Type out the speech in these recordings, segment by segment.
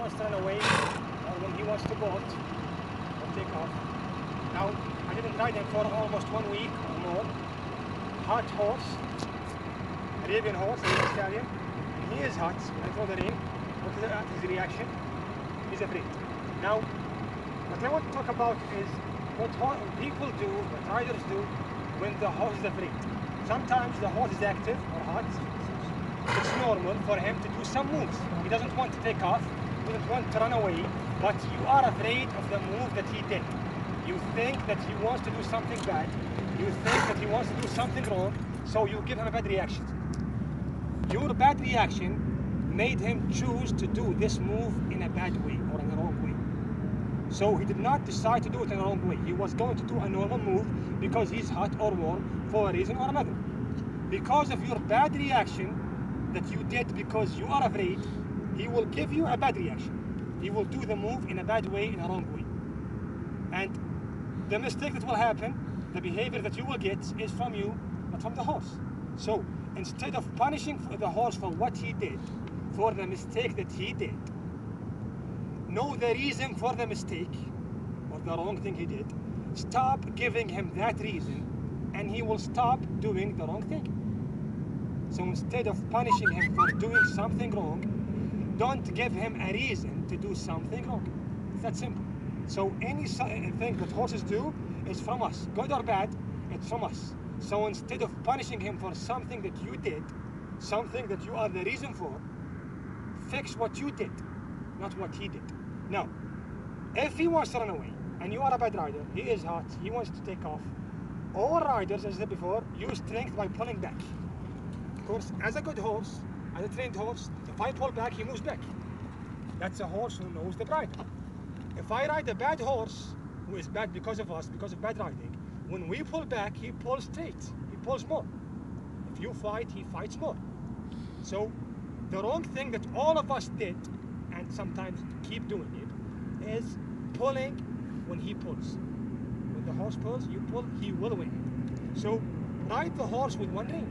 wants to run away or when he wants to bolt or take off. Now, I didn't ride him for almost 1 week or more. Hot horse, Arabian horse, Arabian stallion. And he is hot. I throw the rein. Look at his reaction. He's afraid. Now, what I want to talk about is what people do, what riders do when the horse is afraid. Sometimes the horse is active or hot. It's normal for him to do some moves. He doesn't want to take off, he doesn't want to run away, but you are afraid of the move that he did. You think that he wants to do something bad. You think that he wants to do something wrong, so you give him a bad reaction. Your bad reaction made him choose to do this move in a bad way or in the wrong way. So he did not decide to do it in the wrong way. He was going to do a normal move because he's hot or warm for a reason or another. Because of your bad reaction that you did because you are afraid, he will give you a bad reaction. He will do the move in a bad way, in a wrong way. And the mistake that will happen, the behavior that you will get is from you, not from the horse. So instead of punishing the horse for what he did, for the mistake that he did, know the reason for the mistake or the wrong thing he did. Stop giving him that reason and he will stop doing the wrong thing. So instead of punishing him for doing something wrong, don't give him a reason to do something wrong. It's that simple. So anything that horses do is from us. Good or bad, it's from us. So instead of punishing him for something that you did, something that you are the reason for, fix what you did, not what he did. Now, if he wants to run away, and you are a bad rider, he is hot, he wants to take off, all riders, as I said before, use strength by pulling back. Of course, as a good horse, as a trained horse, if I pull back, he moves back. That's a horse who knows the bridle. If I ride a bad horse, who is bad because of us, because of bad riding, when we pull back, he pulls straight, he pulls more. If you fight, he fights more. So, the wrong thing that all of us did, and sometimes keep doing it, is pulling when he pulls. When the horse pulls, you pull, he will win. So ride the horse with one rein.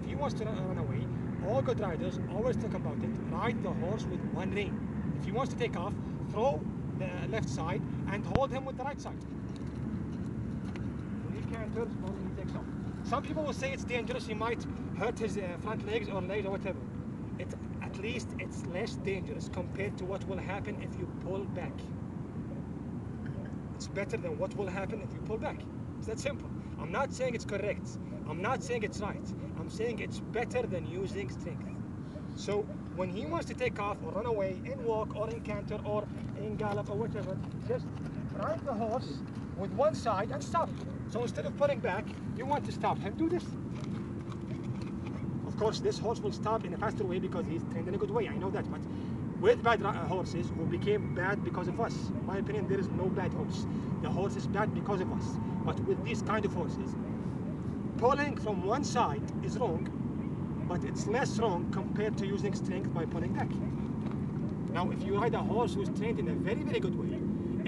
If he wants to run away, all good riders always talk about it, ride the horse with one rein. If he wants to take off, throw the left side and hold him with the right side. When he canters or when he takes off. Some people will say it's dangerous, he might hurt his front legs or legs or whatever. At least it's less dangerous compared to what will happen if you pull back. It's better than what will happen if you pull back. It's that simple. I'm not saying it's correct. I'm not saying it's right. I'm saying it's better than using strength. So when he wants to take off or run away in walk or in canter or in gallop or whatever, just ride the horse with one side and stop. So instead of pulling back, you want to stop him, do this. Of course, this horse will stop in a faster way because he's trained in a good way, I know that, but with bad horses who became bad because of us, in my opinion, there is no bad horse. The horse is bad because of us. But with these kind of horses, pulling from one side is wrong, but it's less wrong compared to using strength by pulling back. Now, if you ride a horse who's trained in a very, very good way,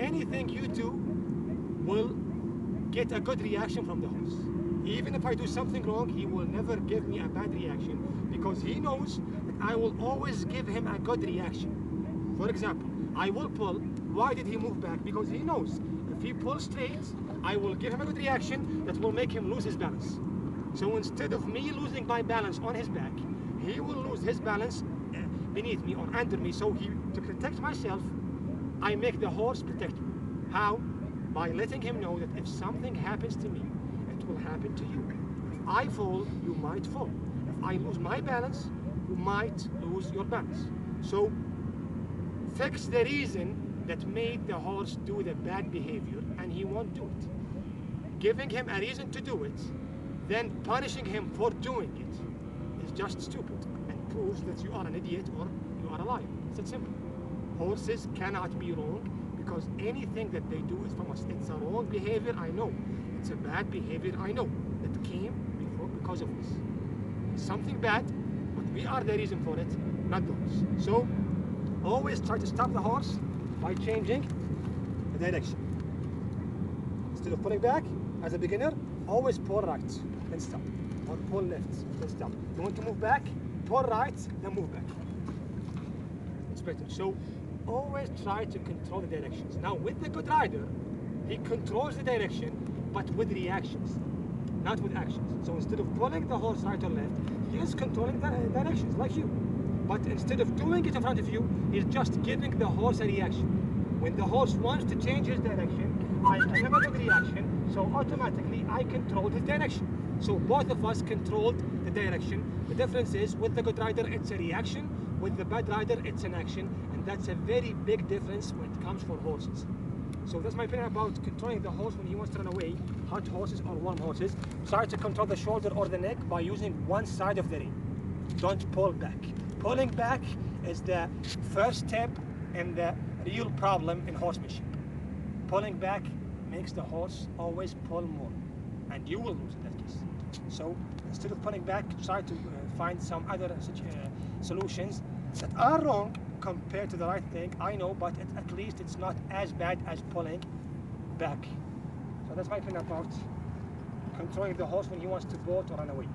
anything you do will get a good reaction from the horse. Even if I do something wrong, he will never give me a bad reaction because he knows that I will always give him a good reaction. For example, I will pull. Why did he move back? Because he knows if he pulls straight, I will give him a good reaction that will make him lose his balance. So instead of me losing my balance on his back, he will lose his balance beneath me or under me. So to protect myself, I make the horse protect me. How? By letting him know that if something happens to me, it will happen to you. If I fall, you might fall. If I lose my balance, you might lose your balance. So fix the reason that made the horse do the bad behavior and he won't do it. Giving him a reason to do it, then punishing him for doing it is just stupid and proves that you are an idiot or you are a liar. It's that simple. Horses cannot be wrong because anything that they do is from us. It's a wrong behavior, I know. It's a bad behavior, I know. That came because of us. It's something bad, but we are the reason for it, not the horse. So always try to stop the horse by changing the direction. Instead of pulling back, as a beginner, always pull right, then stop. Or pull left, then stop. You want to move back, pull right, then move back. It's better. So always try to control the directions. Now with the good rider, he controls the direction, but with reactions, not with actions. So instead of pulling the horse right or left, he is controlling the directions, like you. But instead of doing it in front of you, he's just giving the horse a reaction. When the horse wants to change his direction, I give him a good reaction, so automatically I controlled his direction. So both of us controlled the direction. The difference is, with the good rider, it's a reaction. With the bad rider, it's an action. And that's a very big difference when it comes for horses. So that's my opinion about controlling the horse when he wants to run away. Hot horses or warm horses, try to control the shoulder or the neck by using one side of the rein. Don't pull back. Pulling back is the first step in the real problem in horsemanship. Pulling back makes the horse always pull more, and you will lose in that case. So instead of pulling back, try to find some other solutions that are wrong compared to the right thing. I know, but at least it's not as bad as pulling back. So that's my opinion about controlling the horse when he wants to bolt or run away.